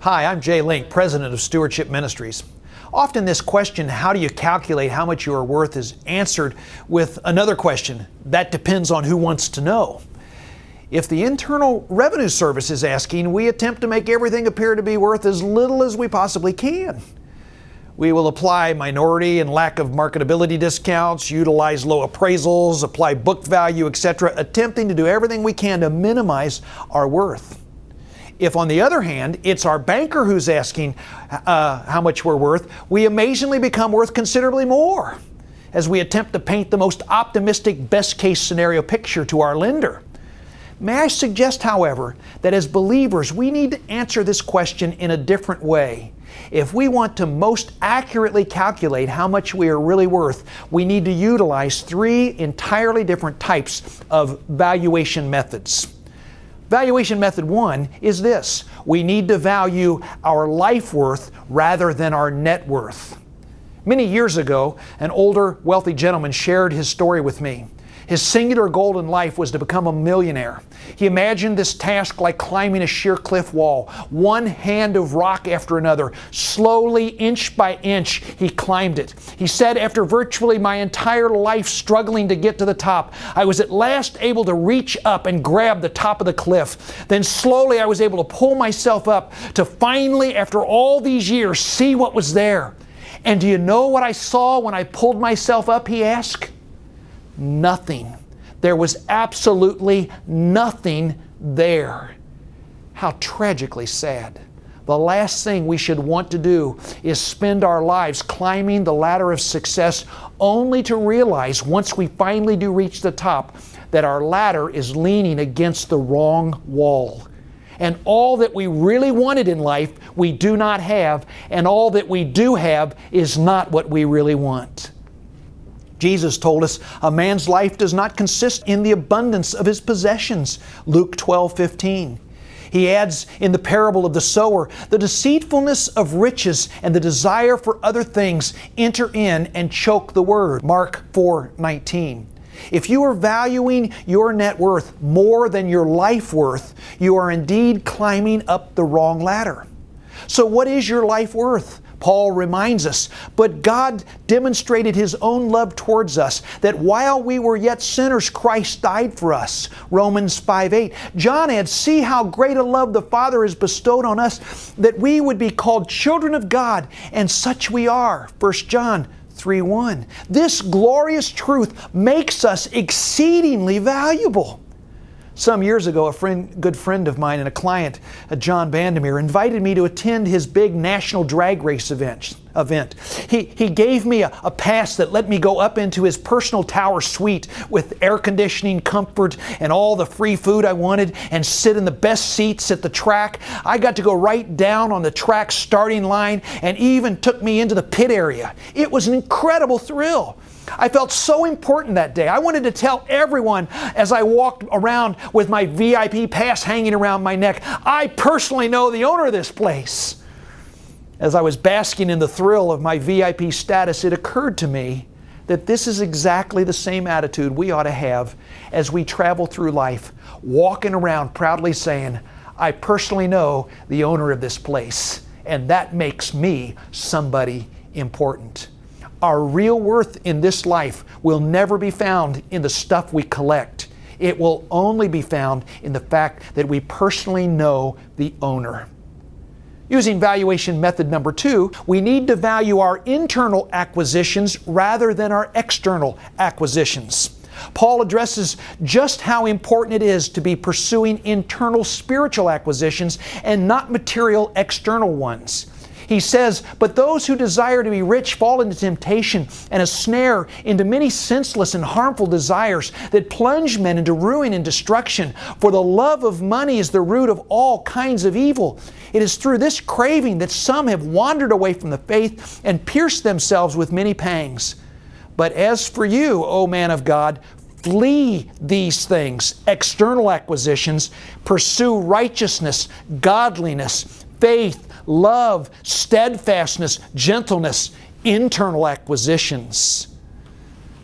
Hi, I'm Jay Link, President of Stewardship Ministries. Often this question, how do you calculate how much you are worth, is answered with another question, that depends on who wants to know. If the Internal Revenue Service is asking, we attempt to make everything appear to be worth as little as we possibly can. We will apply minority and lack of marketability discounts, utilize low appraisals, apply book value, etc., attempting to do everything we can to minimize our worth. If, on the other hand, it's our banker who's asking how much we're worth, we amazingly become worth considerably more as we attempt to paint the most optimistic, best-case scenario picture to our lender. May I suggest, however, that as believers, we need to answer this question in a different way. If we want to most accurately calculate how much we are really worth, we need to utilize three entirely different types of valuation methods. Valuation method one is this: we need to value our life worth rather than our net worth. Many years ago, an older, wealthy gentleman shared his story with me. His singular goal in life was to become a millionaire. He imagined this task like climbing a sheer cliff wall, one hand of rock after another. Slowly, inch by inch, he climbed it. He said, after virtually my entire life struggling to get to the top, I was at last able to reach up and grab the top of the cliff. Then slowly I was able to pull myself up to finally, after all these years, see what was there. And do you know what I saw when I pulled myself up, he asked? Nothing. There was absolutely nothing there. How tragically sad. The last thing we should want to do is spend our lives climbing the ladder of success only to realize once we finally do reach the top that our ladder is leaning against the wrong wall. And all that we really wanted in life we do not have, and all that we do have is not what we really want. Jesus told us a man's life does not consist in the abundance of his possessions, Luke 12:15. He adds in the parable of the sower, the deceitfulness of riches and the desire for other things enter in and choke the word, Mark 4:19. If you are valuing your net worth more than your life worth, you are indeed climbing up the wrong ladder. So what is your life worth? Paul reminds us, but God demonstrated His own love towards us, that while we were yet sinners, Christ died for us. Romans 5:8. John adds, see how great a love the Father has bestowed on us, that we would be called children of God, and such we are. 1 John 3:1. This glorious truth makes us exceedingly valuable. Some years ago, a good friend of mine and a client, John Bandemir, invited me to attend his big national drag race event. He gave me a pass that let me go up into his personal tower suite with air conditioning, comfort, and all the free food I wanted, and sit in the best seats at the track. I got to go right down on the track starting line, and even took me into the pit area. It was an incredible thrill. I felt so important that day. I wanted to tell everyone as I walked around with my VIP pass hanging around my neck, I personally know the owner of this place. As I was basking in the thrill of my VIP status, it occurred to me that this is exactly the same attitude we ought to have as we travel through life, walking around proudly saying, I personally know the owner of this place, and that makes me somebody important. Our real worth in this life will never be found in the stuff we collect. It will only be found in the fact that we personally know the owner. Using valuation method number two, we need to value our internal acquisitions rather than our external acquisitions. Paul addresses just how important it is to be pursuing internal spiritual acquisitions and not material external ones. He says, but those who desire to be rich fall into temptation and a snare, into many senseless and harmful desires that plunge men into ruin and destruction. For the love of money is the root of all kinds of evil. It is through this craving that some have wandered away from the faith and pierced themselves with many pangs. But as for you, O man of God, flee these things, external acquisitions, pursue righteousness, godliness, faith, love, steadfastness, gentleness, internal acquisitions.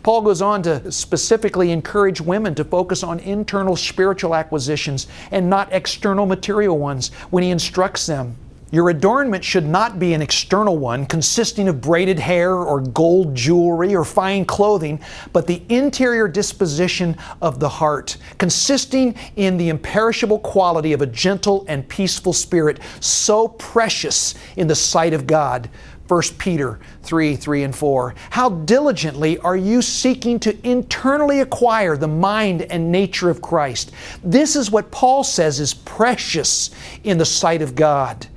Paul goes on to specifically encourage women to focus on internal spiritual acquisitions and not external material ones when he instructs them. Your adornment should not be an external one consisting of braided hair or gold jewelry or fine clothing, but the interior disposition of the heart, consisting in the imperishable quality of a gentle and peaceful spirit, so precious in the sight of God. 1 Peter 3 and 4. How diligently are you seeking to internally acquire the mind and nature of Christ? This is what Paul says is precious in the sight of God.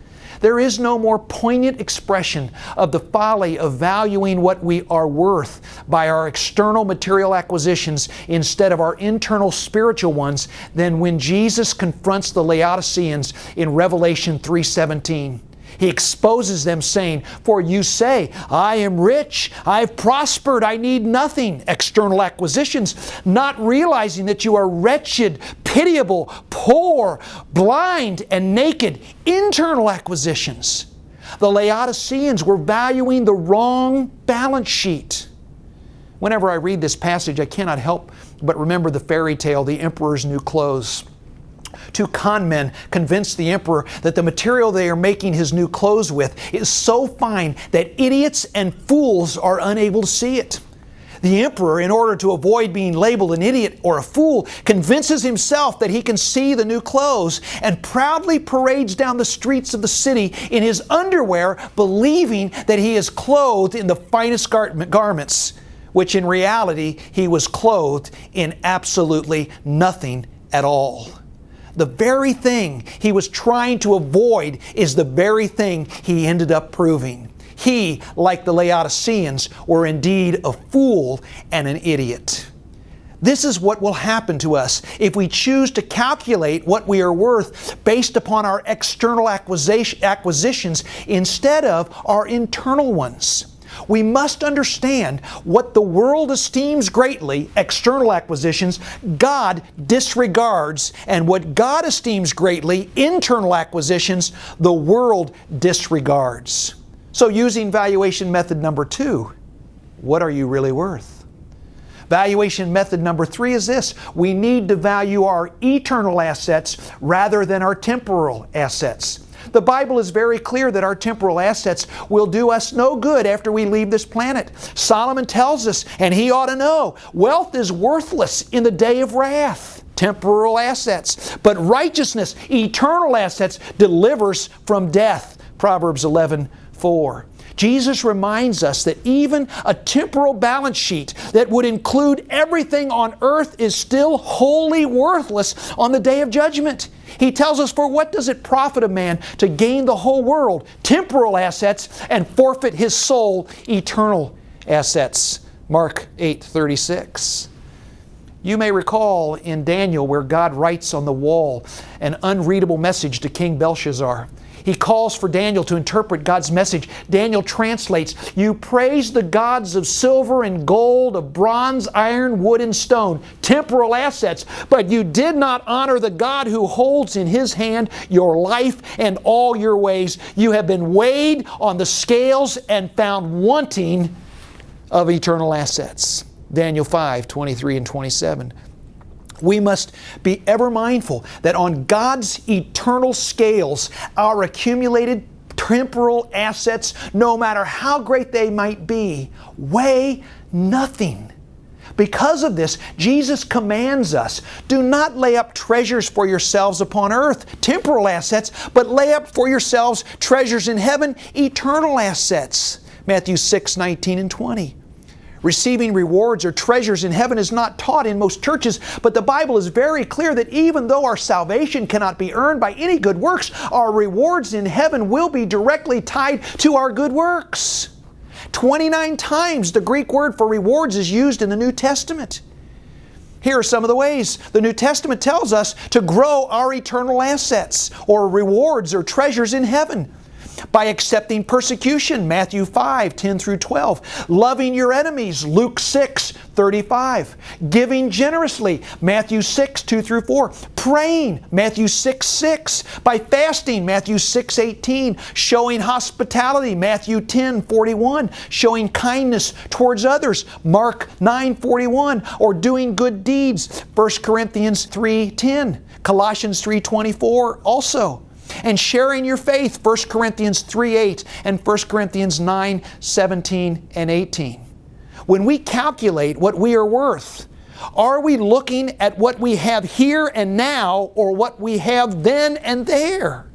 There is no more poignant expression of the folly of valuing what we are worth by our external material acquisitions instead of our internal spiritual ones than when Jesus confronts the Laodiceans in Revelation 3:17. He exposes them saying, "For you say, I am rich, I have prospered, I need nothing," external acquisitions, not realizing that you are wretched, pitiable, poor, blind, and naked, internal acquisitions. The Laodiceans were valuing the wrong balance sheet. Whenever I read this passage, I cannot help but remember the fairy tale, The Emperor's New Clothes. Two con men convince the emperor that the material they are making his new clothes with is so fine that idiots and fools are unable to see it. The emperor, in order to avoid being labeled an idiot or a fool, convinces himself that he can see the new clothes and proudly parades down the streets of the city in his underwear, believing that he is clothed in the finest garments, which in reality he was clothed in absolutely nothing at all. The very thing he was trying to avoid is the very thing he ended up proving. He, like the Laodiceans, were indeed a fool and an idiot. This is what will happen to us if we choose to calculate what we are worth based upon our external acquisitions instead of our internal ones. We must understand what the world esteems greatly, external acquisitions, God disregards, and what God esteems greatly, internal acquisitions, the world disregards. So using valuation method number 2, what are you really worth? Valuation method number 3 is this: we need to value our eternal assets rather than our temporal assets. The Bible is very clear that our temporal assets will do us no good after we leave this planet. Solomon tells us, and he ought to know, wealth is worthless in the day of wrath. Temporal assets. But righteousness, eternal assets, delivers from death. Proverbs 11:4. Jesus reminds us that even a temporal balance sheet that would include everything on earth is still wholly worthless on the day of judgment. He tells us, for what does it profit a man to gain the whole world, temporal assets, and forfeit his soul, eternal assets? Mark 8:36. You may recall in Daniel where God writes on the wall an unreadable message to King Belshazzar. He calls for Daniel to interpret God's message. Daniel translates, "You praise the gods of silver and gold, of bronze, iron, wood, and stone, temporal assets, but you did not honor the God who holds in His hand your life and all your ways. You have been weighed on the scales and found wanting of eternal assets." Daniel 5:23 and 27. We must be ever mindful that on God's eternal scales, our accumulated temporal assets, no matter how great they might be, weigh nothing. Because of this, Jesus commands us, do not lay up treasures for yourselves upon earth, temporal assets, but lay up for yourselves treasures in heaven, eternal assets. Matthew 6:19 and 20. Receiving rewards or treasures in heaven is not taught in most churches, but the Bible is very clear that even though our salvation cannot be earned by any good works, our rewards in heaven will be directly tied to our good works. 29 times the Greek word for rewards is used in the New Testament. Here are some of the ways the New Testament tells us to grow our eternal assets or rewards or treasures in heaven. By accepting persecution, Matthew 5:10 through 12. Loving your enemies, Luke 6:35. Giving generously, Matthew 6:2 through 4. Praying, Matthew 6:6. By fasting, Matthew 6:18. Showing hospitality, Matthew 10:41. Showing kindness towards others, Mark 9:41. Or doing good deeds, 1 Corinthians 3:10. Colossians 3:24 also. and sharing your faith, 1 Corinthians 3:8 and 1 Corinthians 9:17 and 18. When we calculate what we are worth, are we looking at what we have here and now or what we have then and there?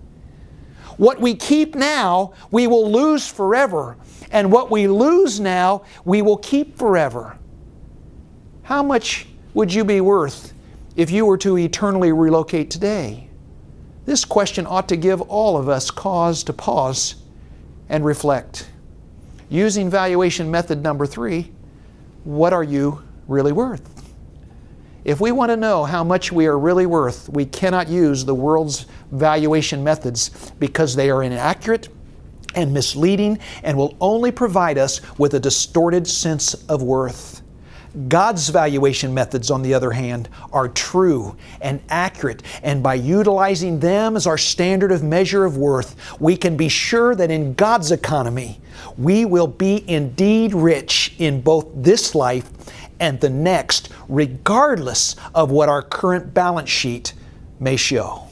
What we keep now, we will lose forever, and what we lose now, we will keep forever. How much would you be worth if you were to eternally relocate today? This question ought to give all of us cause to pause and reflect. Using valuation method number 3, what are you really worth? If we want to know how much we are really worth, we cannot use the world's valuation methods because they are inaccurate and misleading and will only provide us with a distorted sense of worth. God's valuation methods, on the other hand, are true and accurate, and by utilizing them as our standard of measure of worth, we can be sure that in God's economy, we will be indeed rich in both this life and the next, regardless of what our current balance sheet may show.